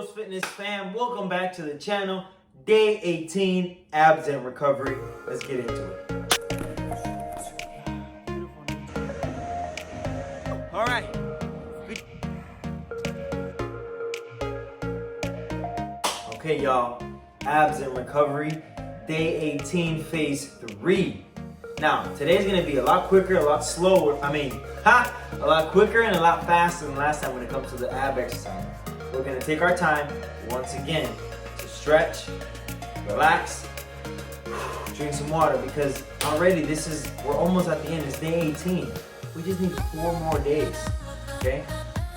Bros Fitness fam, welcome back to the channel. Day 18, abs and recovery. Let's get into it. All right. Okay, y'all, abs and recovery, day 18, phase 3. Now, today's gonna be a lot quicker, a lot slower. A lot quicker and a lot faster than last time when it comes to the ab exercise. We're gonna take our time once again to stretch, relax, drink some water, because already we're almost at the end. It's day 18. We just need 4 more days, okay?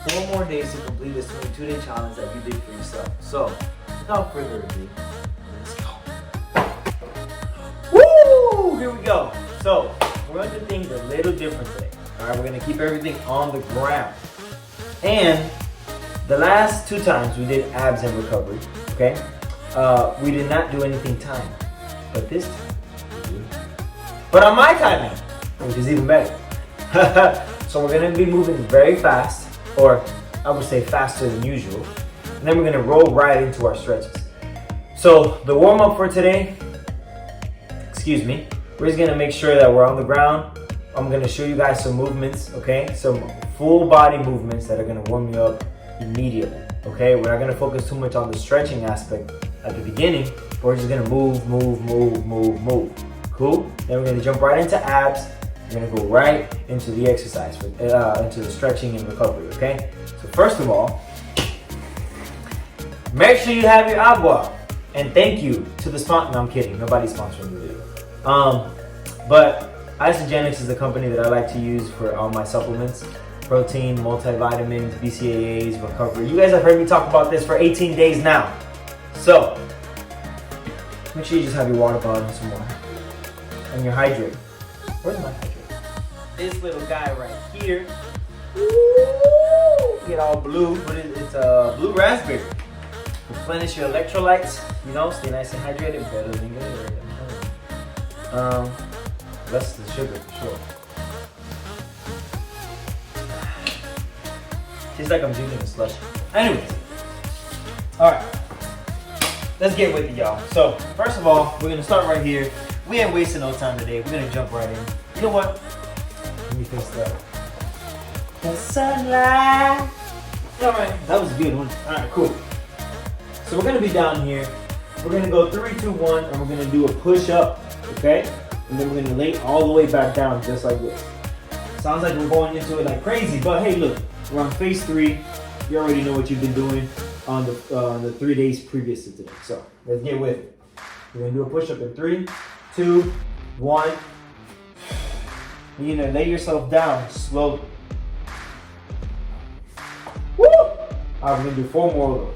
4 more days to complete this 22-day challenge that you did for yourself. So, without further ado, let's go. Woo! Here we go. So, we're gonna do things a little different today. All right, we're gonna keep everything on the ground. And the last 2 times we did abs and recovery, okay? We did not do anything timed, but this time we do. But on my timing, which is even better. So we're gonna be moving very fast, or I would say faster than usual. And then we're gonna roll right into our stretches. So the warm up for today, we're just gonna make sure that we're on the ground. I'm gonna show you guys some movements, okay? Some full body movements that are gonna warm you up immediately, okay? We're not gonna focus too much on the stretching aspect at the beginning. We're just gonna move. Cool? Then we're gonna jump right into abs. We're gonna go right into the exercise, into the stretching and recovery, okay? So first of all, make sure you have your agua. And thank you to the sponsor. No, I'm kidding. Nobody's sponsoring the video. But Isogenics is the company that I like to use for all my supplements. Protein, multivitamins, BCAAs, recovery. You guys have heard me talk about this for 18 days now. So, make sure you just have your water bottle and some water. And your hydrate. Where's my hydrate? This little guy right here. Ooh, get all blue, but it's a blue raspberry. Replenish your electrolytes, stay nice and hydrated, better than good. Less the sugar for sure. Tastes like I'm drinking a slushie. Anyways, alright, let's get with it, y'all. So, first of all, we're gonna start right here. We ain't wasting no time today. We're gonna jump right in. You know what? Let me fix that. The sunlight. Alright, that was a good one. Alright, cool. So we're gonna be down here. We're gonna go 3, 2, 1, and we're gonna do a push up, okay? And then we're gonna lay all the way back down just like this. Sounds like we're going into it like crazy, but hey, look, we're on phase 3. You already know what you've been doing on the 3 days previous to today. So let's get with it. We're gonna do a push up in 3, 2, 1. You're gonna lay yourself down slowly. Woo! I'm gonna do 4 more of those.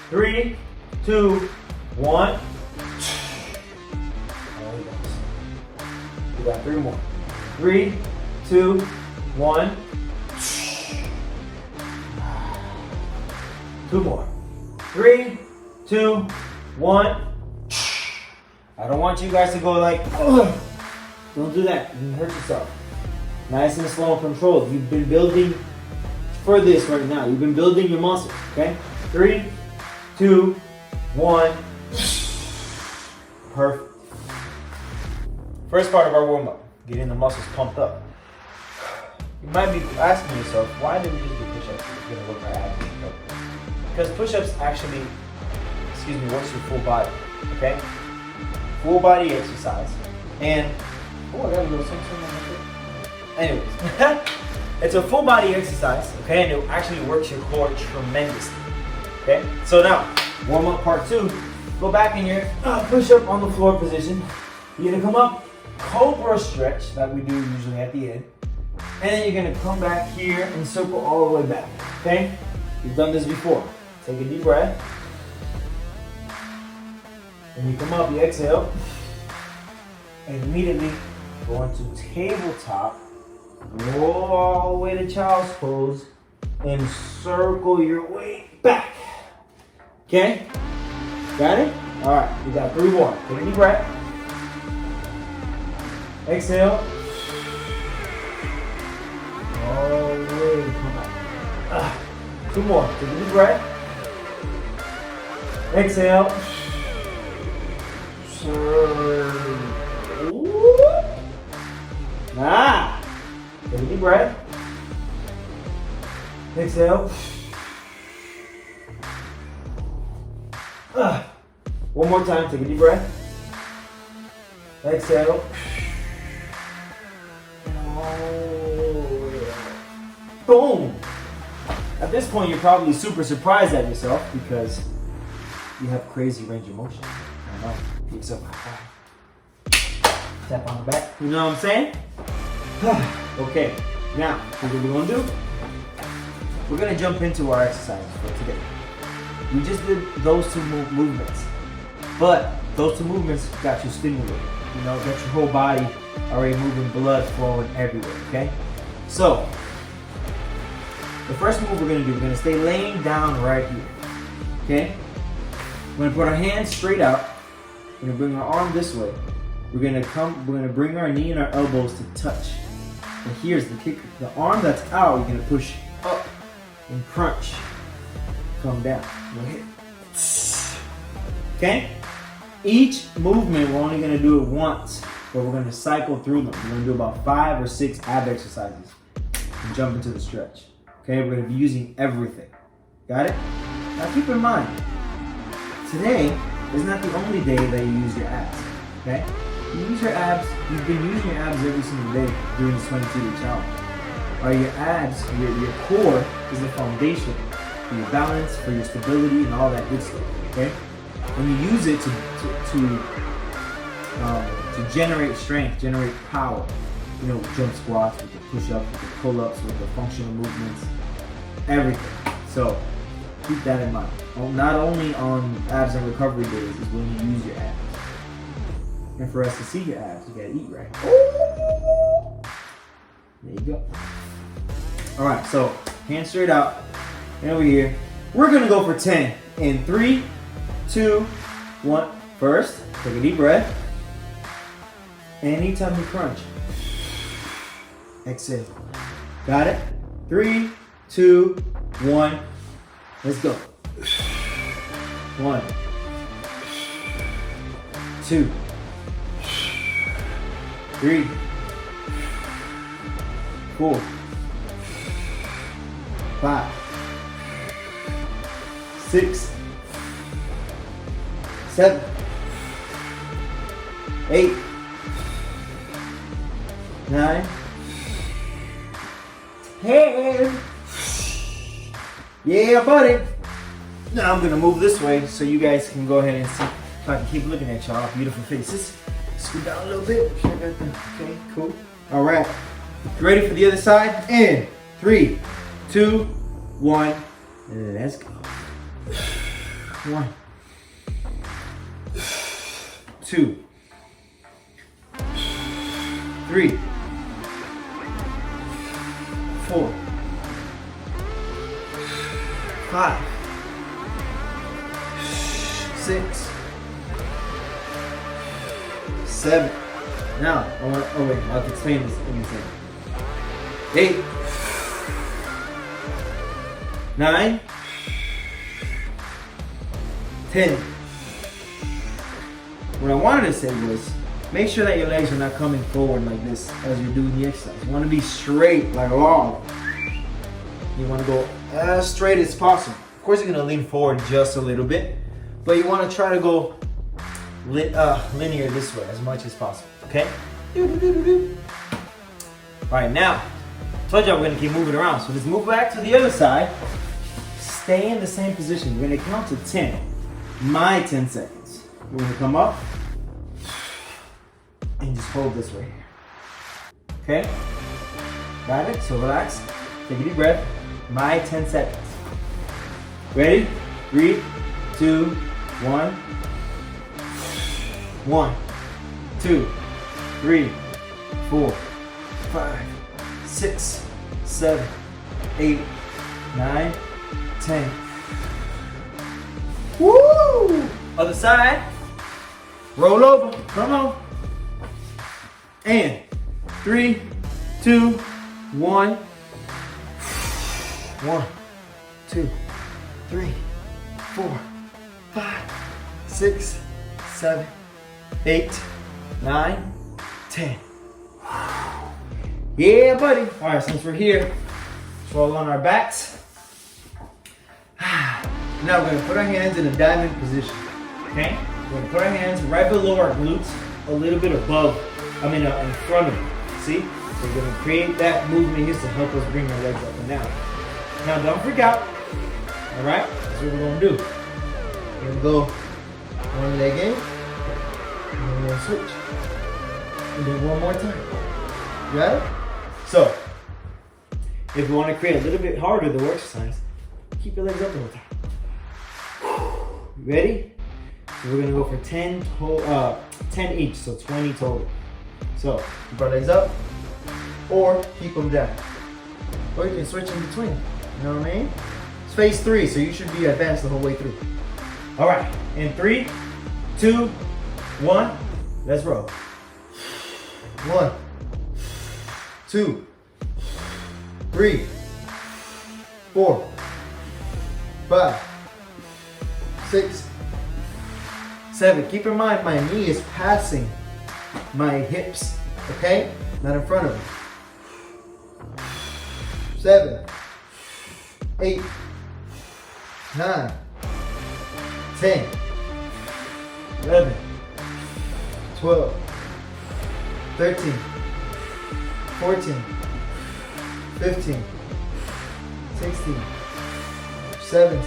3, 2, 1. We got 3 more. 3, 2, 1. 2 more. 3, 2, 1. I don't want you guys to go like, ugh. Don't do that. You can hurt yourself. Nice and slow and controlled. You've been building for this right now. You've been building your muscle, okay? 3, 2, 1. Perfect. First part of our warm-up, getting the muscles pumped up. You might be asking yourself, why did we just do push-ups if we're gonna work our abs? Because push-ups actually, works your full body, okay? Full body exercise. And, I got a little something on my foot. Anyways, it's a full body exercise, okay? And it actually works your core tremendously, okay? So now, warm-up part 2, go back in your push-up on the floor position. You're gonna come up, cobra stretch that we do usually at the end. And then you're gonna come back here and circle all the way back, okay? You've done this before. Take a deep breath. And you come up, you exhale. And immediately go into tabletop. Roll all the way to child's pose. And circle your way back. Okay? Got it? Alright, we got 3 more. Take a deep breath. Exhale. All the way, come on. 2 more. Take a deep breath. Exhale. Take a deep breath. Exhale. One more time, take a deep breath. Exhale. Boom! At this point, you're probably super surprised at yourself because you have crazy range of motion. I know. Give yourself a high five. Tap on the back. You know what I'm saying? Okay. Now, here's what we're going to do. We're going to jump into our exercises for today. We just did those two movements. But those two movements got you stimulated. You know, got your whole body already moving, blood flowing everywhere, okay? So, the first move we're gonna do, we're gonna stay laying down right here, okay? We're gonna put our hands straight out. We're gonna bring our arm this way. We're gonna bring our knee and our elbows to touch. And here's the kicker. The arm that's out, you're gonna push up and crunch. Come down. Go ahead. Okay? Each movement, we're only gonna do it once, but we're gonna cycle through them. We're gonna do about 5 or 6 ab exercises and jump into the stretch. Okay, we're gonna be using everything. Got it? Now keep in mind, today is not the only day that you use your abs. Okay? You use your abs, you've been using your abs every single day during this 22-day challenge. Your abs, your core is the foundation for your balance, for your stability, and all that good stuff. Okay? When you use it to generate strength, generate power, you know, jump squats, with the push-ups, with the pull-ups, with the functional movements, everything. So keep that in mind. Not only on abs and recovery days is when you use your abs. And for us to see your abs, you gotta eat right. There you go. All right, so hands straight out, and over here. We're gonna go for 10 in 3, 2, 1. First, take a deep breath. Anytime you crunch, exhale. Got it? 3, 2, 1. Let's go. 1, 2, 3, 4, 5, 6, 7, 8, 9, 10. Yeah, buddy. Now I'm gonna move this way so you guys can go ahead and see if I can keep looking at y'all beautiful faces. Scoot down a little bit. Okay, cool. All right. You ready for the other side? In 3, 2, 1. Let's go. 1, 2, 3, 4, 5, 6, 7. Now, oh wait, I'll explain this in a second. 8, 9, 10. What I wanted to say was, make sure that your legs are not coming forward like this as you're doing the exercise. You want to be straight, like long. You want to go as straight as possible. Of course, you're going to lean forward just a little bit, but you want to try to go linear this way as much as possible, okay? All right, now, I told you we're going to keep moving around, so let's move back to the other side. Stay in the same position. We're going to count to 10. My 10 seconds. We're going to come up and just hold this right here. Okay? Got it? So relax. Take a deep breath. My 10 seconds. Ready? 3, 2, 1. 1, 2, 3, 4, 5, 6, 7, 8, 9, 10. Woo! Other side. Roll over. Come on. And 3, 2, 1. 1, 2, 3, 4, 5, 6, 7, 8, 9, 10. Yeah, buddy. All right, since we're here, let's roll on our backs. Now we're gonna put our hands in a diamond position, okay? We're gonna put our hands right below our glutes, a little bit above, in front of them, see? So we're gonna create that movement here to help us bring our legs up and down. Now don't freak out, all right? That's what we're gonna do. We're gonna go one leg in, and then we're gonna switch. And then one more time. You got it? So, if you want to create a little bit harder the exercise, keep your legs up the whole time. Ready? So we're gonna go for 10 each, so 20 total. So keep our legs up, or keep them down, or you can switch in between. You know what I mean? It's phase 3, so you should be advanced the whole way through. All right, in 3, 2, 1, let's roll. 1, 2, 3, 4, 5, 6, 7. Keep in mind my knee is passing my hips, okay? Not in front of me. 7, 8, 9, 10, 11, 12, 13, 14, 15, 16, 17,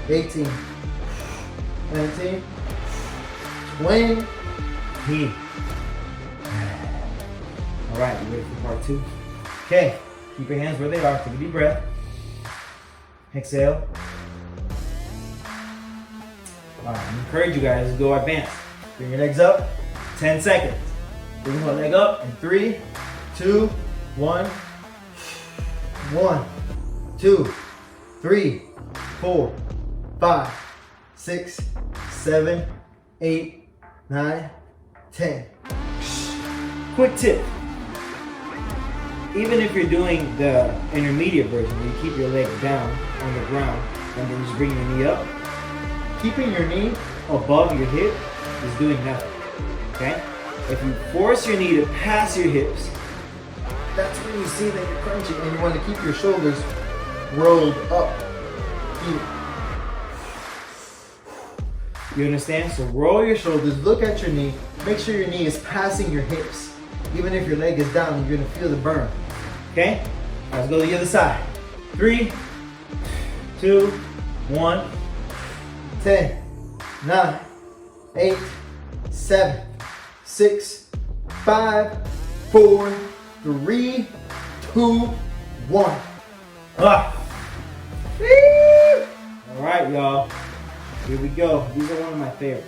18, 19, 20. All right, you ready for part 2? Okay, keep your hands where they are. Take a deep breath. Exhale. All right, I encourage you guys to go advance. Bring your legs up, 10 seconds. Bring one leg up in 3, 2, 1. 1, 2, 3, 4, 5, 6, 7, 8, 9, 10. Quick tip. Even if you're doing the intermediate version, where you keep your leg down on the ground and then just bring your knee up, keeping your knee above your hip is doing nothing, okay? If you force your knee to pass your hips, that's when you see that you're crunching, and you want to keep your shoulders rolled up here. You understand? So roll your shoulders, look at your knee, make sure your knee is passing your hips. Even if your leg is down, you're gonna feel the burn. Okay? All right, let's go to the other side. 3, 2, 1, 10, 9, 8, 7, 6, 5, 4, 3, 2, 1. All right, y'all. Here we go. These are one of my favorites.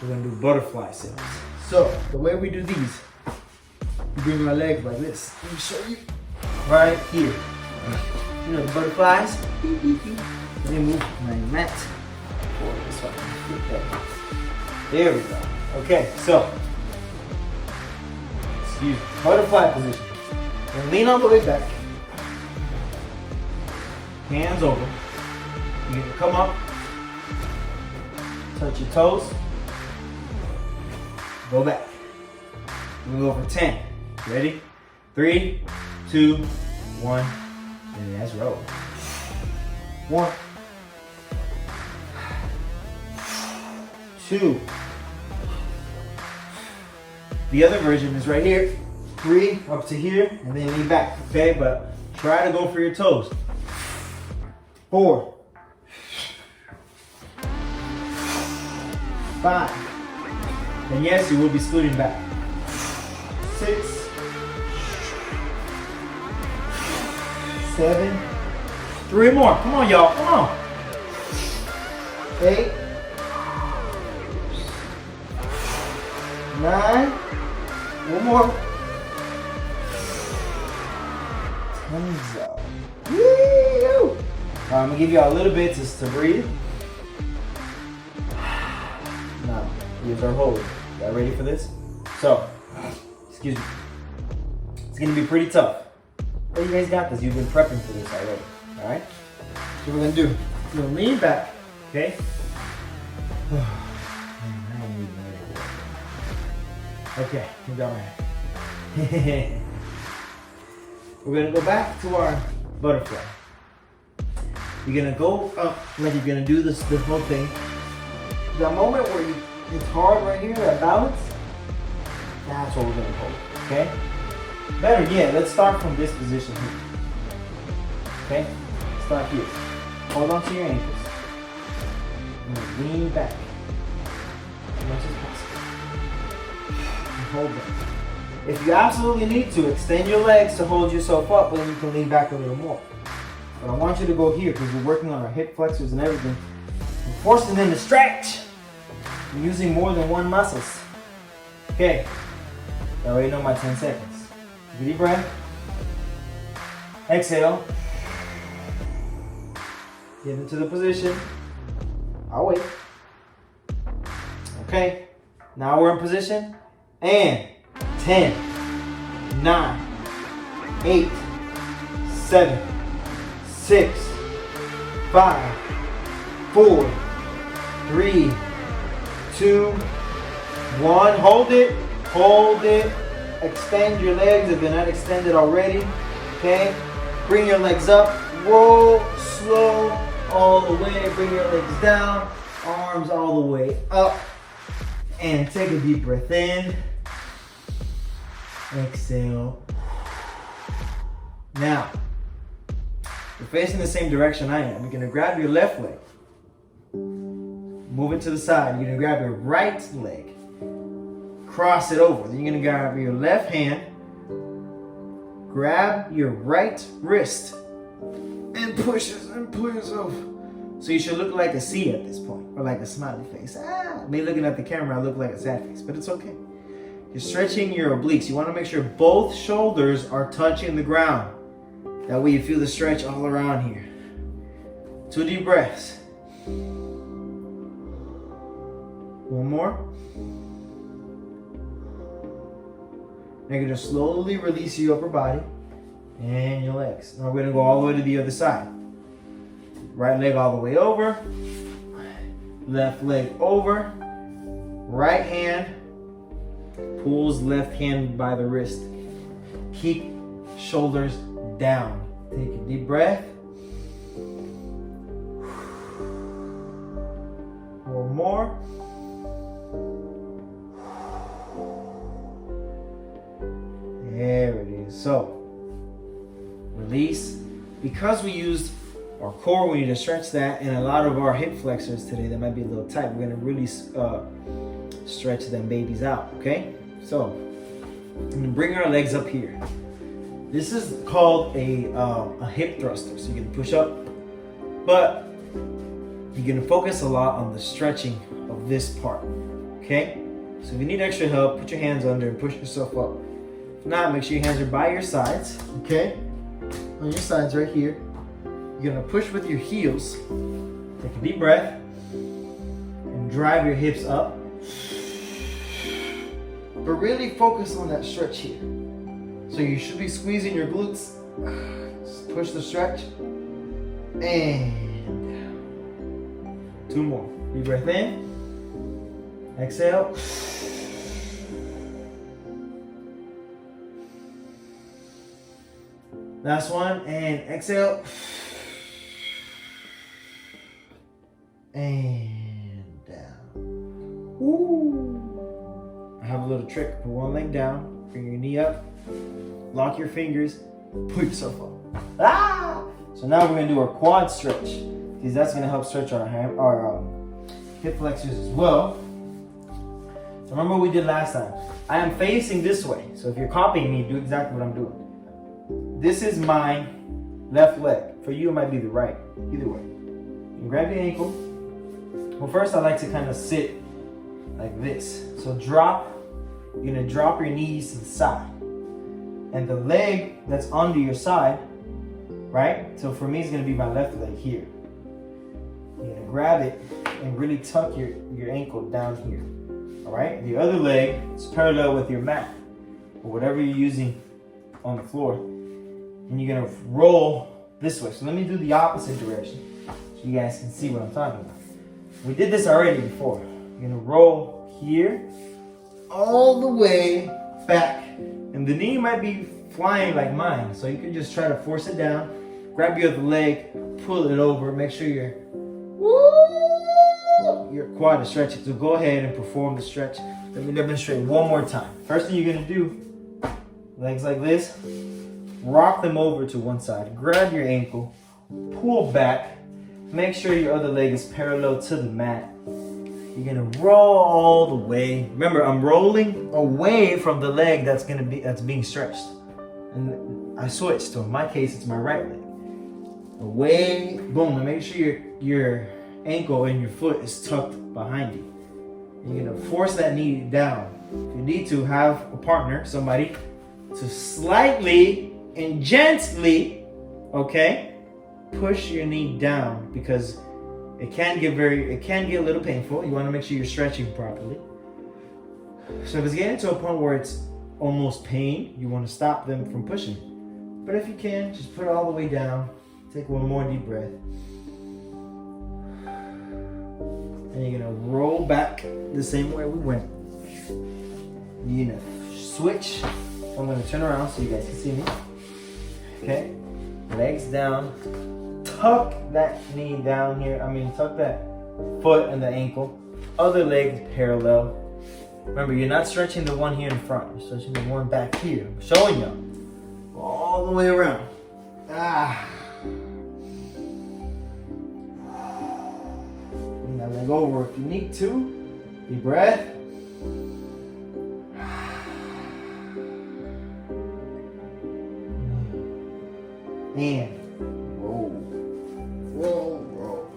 We're gonna do butterfly sit-ups. So the way we do these, we bring our legs like this. Let me show you. Right here. You know the butterflies? Let me move my mat forward so I can get that. There we go. Okay, so excuse me. Butterfly position. And lean all the way back. Hands over. You can come up, touch your toes, go back. We're gonna go for 10. Ready? 3, 2, 1, and let's roll. 1, 2. The other version is right here. 3 up to here, and then lean back. Okay, but try to go for your toes. 4. 5. And yes, you will be scooting back. 6. 7. 3 more. Come on, y'all. Come on. 8. 9. One more. 10's up. Woo! I'm gonna give y'all a little bit just to breathe. Now, here's our hold. Y'all ready for this? So, excuse me. It's gonna be pretty tough. But you guys got this. You've been prepping for this already. Alright? So what we're gonna do, we're gonna lean back Okay? Okay, we got my hand. We're gonna go back to our butterfly. You're gonna go up like you're gonna do this whole thing. The moment where it's hard right here, that balance, that's what we're gonna hold, okay? Better yet, let's start from this position here. Okay? Start here. Hold on to your ankles. And lean back as much as possible. And hold them. If you absolutely need to, extend your legs to hold yourself up, but then you can lean back a little more. But I want you to go here because we're working on our hip flexors and everything. We're forcing them to stretch. We're using more than one muscles. Okay. I already know my 10 seconds. Take a deep breath. Exhale. Get into the position. I'll wait. Okay. Now we're in position. And 10, 9, 8, 7, 6, 5, 4, 3, 2, 1. Hold it. Hold it. Extend your legs if they're not extended already. Okay? Bring your legs up. Roll slow all the way. Bring your legs down. Arms all the way up. And take a deep breath in. Exhale. Now, you're facing the same direction I am. You're going to grab your left leg. Move it to the side. You're going to grab your right leg. Cross it over. Then you're going to grab your left hand. Grab your right wrist. And push it and pull yourself. So you should look like a C at this point. Or like a smiley face. Me looking at the camera, I look like a sad face. But it's okay. You're stretching your obliques. You want to make sure both shoulders are touching the ground. That way you feel the stretch all around here. 2 deep breaths. One more. Now you're going to slowly release your upper body and your legs. Now we're going to go all the way to the other side. Right leg all the way over. Left leg over. Right hand pulls left hand by the wrist. Keep shoulders down. Take a deep breath. One more. There it is. So, release. Because we used our core, we need to stretch that, and a lot of our hip flexors today that might be a little tight. We're gonna really stretch them babies out, okay? So, I'm gonna bring our legs up here. This is called a hip thruster. So you're gonna push up, but you're gonna focus a lot on the stretching of this part, okay? So if you need extra help, put your hands under and push yourself up. If not, make sure your hands are by your sides, okay? On your sides right here. You're gonna push with your heels. Take a deep breath and drive your hips up. But really focus on that stretch here. So you should be squeezing your glutes. Just push the stretch. And 2 more. Deep breath in. Exhale. Last one. And exhale. And down. Woo. I have a little trick. Put one leg down, bring your knee up, lock your fingers, pull yourself up. Ah! So now we're gonna do our quad stretch, because that's gonna help stretch our hip flexors as well. So remember what we did last time. I am facing this way. So if you're copying me, do exactly what I'm doing. This is my left leg. For you, it might be the right. Either way. You grab your ankle. Well, first I like to kind of sit like this. So you're gonna drop your knees to the side. And the leg that's under your side, right? So for me, it's gonna be my left leg here. You're gonna grab it and really tuck your ankle down here. All right? The other leg is parallel with your mat or whatever you're using on the floor. And you're gonna roll this way. So let me do the opposite direction so you guys can see what I'm talking about. we did this already before. You're gonna roll here, all the way back. And the knee might be flying like mine, so you can just try to force it down, grab your other leg, pull it over, make sure your quad is stretching. So go ahead and perform the stretch. Let me demonstrate one more time. First thing you're gonna do, legs like this, rock them over to one side, grab your ankle, pull back, make sure your other leg is parallel to the mat. You're gonna roll all the way. Remember, I'm rolling away from the leg that's being stretched. And I switched, so in my case, it's my right leg. Away, boom, and make sure your ankle and your foot is tucked behind you. You're gonna force that knee down. If you need to, have a partner, somebody, to slightly and gently, okay, push your knee down, because it can get a little painful. You want to make sure you're stretching properly. So if it's getting to a point where it's almost pain, you want to stop them from pushing. But if you can, just put it all the way down. Take one more deep breath. And you're gonna roll back the same way we went. You're gonna switch. I'm gonna turn around so you guys can see me. Okay, legs down. Tuck that knee down here. Tuck that foot and the ankle. Other leg parallel. Remember, you're not stretching the one here in front. You're stretching the one back here. I'm showing you. All the way around. Bring that leg over if you need to. Deep breath. And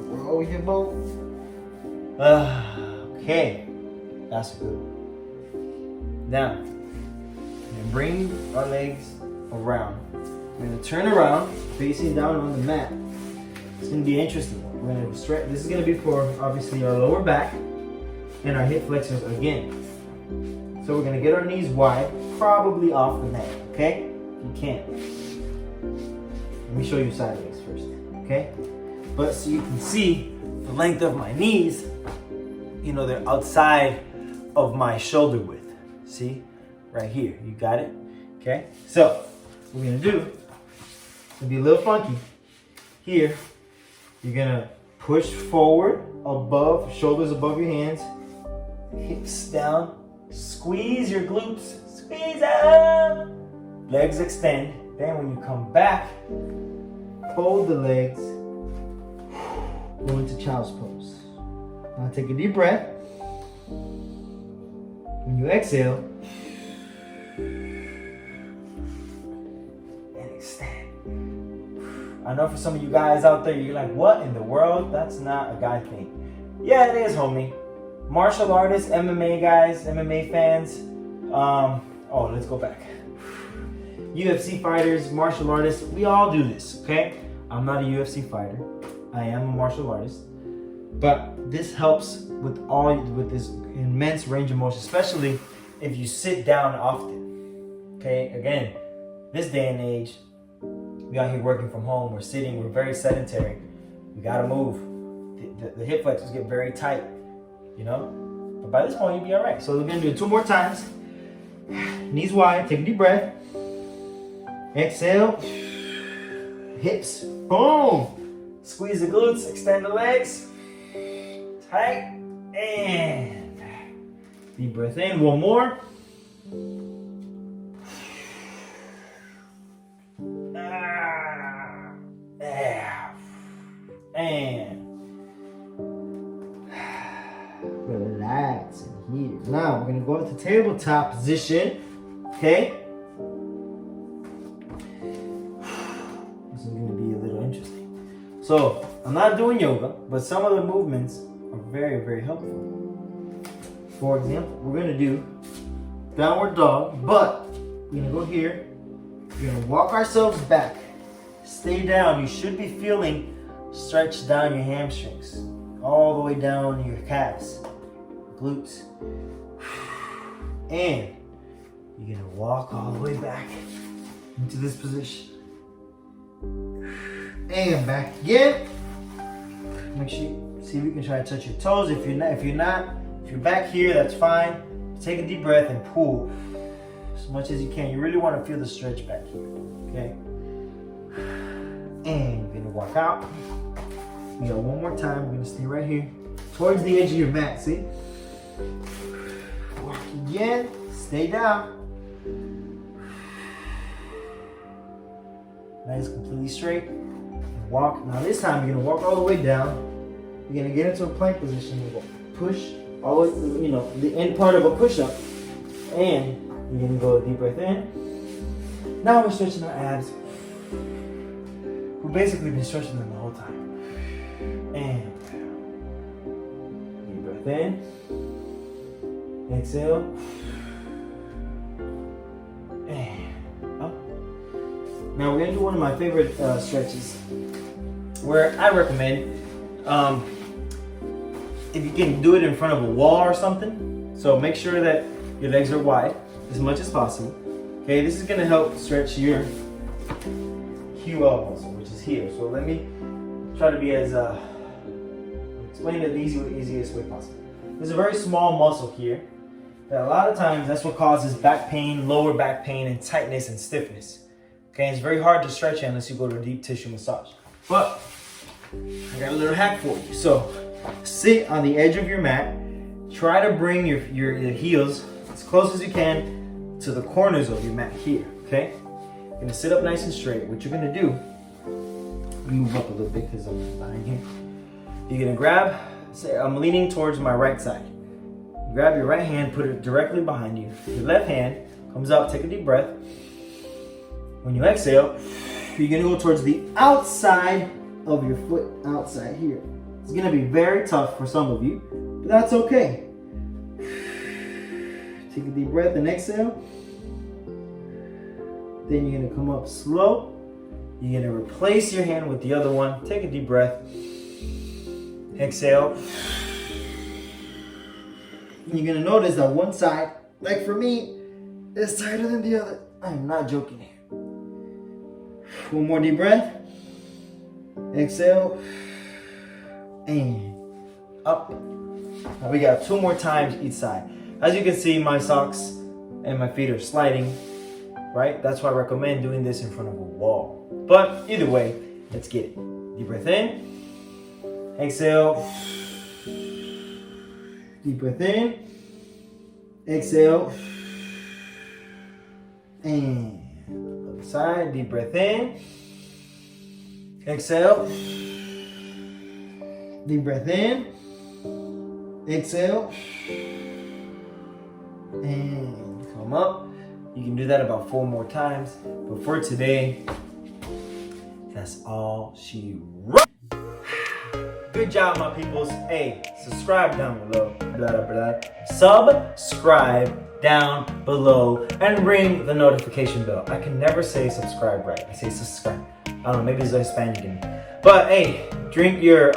roll your boat. Okay, that's good. Now, we're gonna bring our legs around. We're gonna turn around, facing down on the mat. It's gonna be an interesting one. We're gonna stretch. This is gonna be for obviously our lower back and our hip flexors again. So we're gonna get our knees wide, probably off the mat. Okay, if you can. Let me show you sideways first. Okay. But so you can see the length of my knees, they're outside of my shoulder width. See? Right here. You got it? Okay? So, what we're going to do, it's going to be a little funky. Here, you're going to push forward, above, shoulders above your hands, hips down, squeeze your glutes, squeeze out, legs extend. Then when you come back, fold the legs, go into child's pose. Now take a deep breath. When you exhale, and extend. I know for some of you guys out there, you're like, what in the world? That's not a guy thing. Yeah, it is, homie. Martial artists, MMA guys, MMA fans. Let's go back. UFC fighters, martial artists, we all do this, okay? I'm not a UFC fighter. I am a martial artist, but this helps with this immense range of motion, especially if you sit down often. Okay, again, this day and age, we out here working from home, we're sitting, we're very sedentary. We gotta move. The hip flexors get very tight, But by this point, you'll be all right. So we're gonna do it 2 more times. Knees wide, take a deep breath. Exhale. Hips, boom. Squeeze the glutes, extend the legs. Tight, and back. Deep breath in, one more. And relax in here. Now we're gonna go into tabletop position. Okay? This is gonna be a little interesting. So, I'm not doing yoga, but some of the movements are very, very helpful. For example, we're gonna do downward dog, but we're gonna go here. We're gonna walk ourselves back. Stay down. You should be feeling stretch down your hamstrings, all the way down your calves, glutes. And you're gonna walk all the way back into this position. And back again. Make sure you See if you can try to touch your toes. If you're back here, that's fine. Take a deep breath and pull as much as you can. You really want to feel the stretch back here, okay? And you're gonna walk out. We got one more time. We're gonna stay right here, towards the edge of your mat, see? Walk again, stay down. Nice, completely straight. And walk. Now this time you're gonna walk all the way down. You're gonna get into a plank position. You're gonna push all the way, you know, the end part of a push-up. And you're gonna go a deep breath in. Now we're stretching our abs. We've basically been stretching them the whole time. And deep breath in. Exhale. And up. Now we're gonna do one of my favorite stretches, where I recommend, if you can do it in front of a wall or something. So make sure that your legs are wide as much as possible. Okay, this is gonna help stretch your QL muscle, which is here. So let me try to be as explain it the easiest way possible. There's a very small muscle here that a lot of times that's what causes back pain, lower back pain, and tightness and stiffness. Okay, it's very hard to stretch it unless you go to a deep tissue massage. But I got a little hack for you. So sit on the edge of your mat. Try to bring your heels as close as you can to the corners of your mat here. Okay, you're gonna sit up nice and straight. What you're gonna do, move up a little bit because I'm behind here. You're gonna grab, say I'm leaning towards my right side. Grab your right hand, put it directly behind you. Your left hand comes up, take a deep breath. When you exhale, you're gonna go towards the outside of your foot, outside here. It's gonna be very tough for some of you, but that's okay. Take a deep breath and exhale. Then you're gonna come up slow. You're gonna replace your hand with the other one. Take a deep breath. Exhale. And you're gonna notice that one side, like for me, is tighter than the other. I'm not joking here. One more deep breath. Exhale. And up. Now we got 2 more times each side. As you can see, my socks and my feet are sliding, right? That's why I recommend doing this in front of a wall. But either way, let's get it. Deep breath in. Exhale. Deep breath in. Exhale. And other side. Deep breath in. Exhale. Deep breath in. Exhale. And come up. You can do that about 4 more times. But for today, that's all she wrote. Good job, my peoples. Hey, subscribe down below. Blah, blah. Subscribe down below and ring the notification bell. I can never say subscribe right. I say subscribe. I don't know, maybe it's a Hispanic in me. But hey, drink your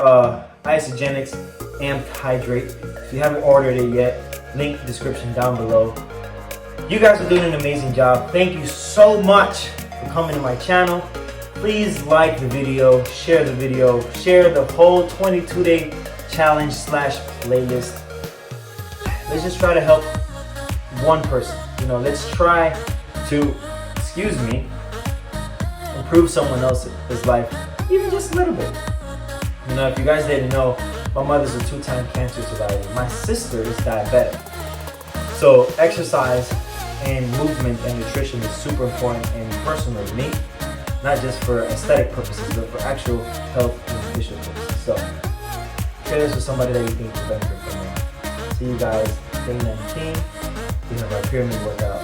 Isogenics Amped Hydrate. If you haven't ordered it yet, link description down below. You guys are doing an amazing job. Thank you so much for coming to my channel. Please like the video, share the whole 22-day challenge / playlist. Let's just try to help one person. You know, let's try to, improve someone else's life, even just a little bit. You know, if you guys didn't know, my mother's a 2-time cancer survivor. My sister is diabetic. So exercise and movement and nutrition is super important and personal to me. Not just for aesthetic purposes, but for actual health and nutrition purposes. So, share this with somebody that you think will benefit from it. See you guys day 19. We have our pyramid workout.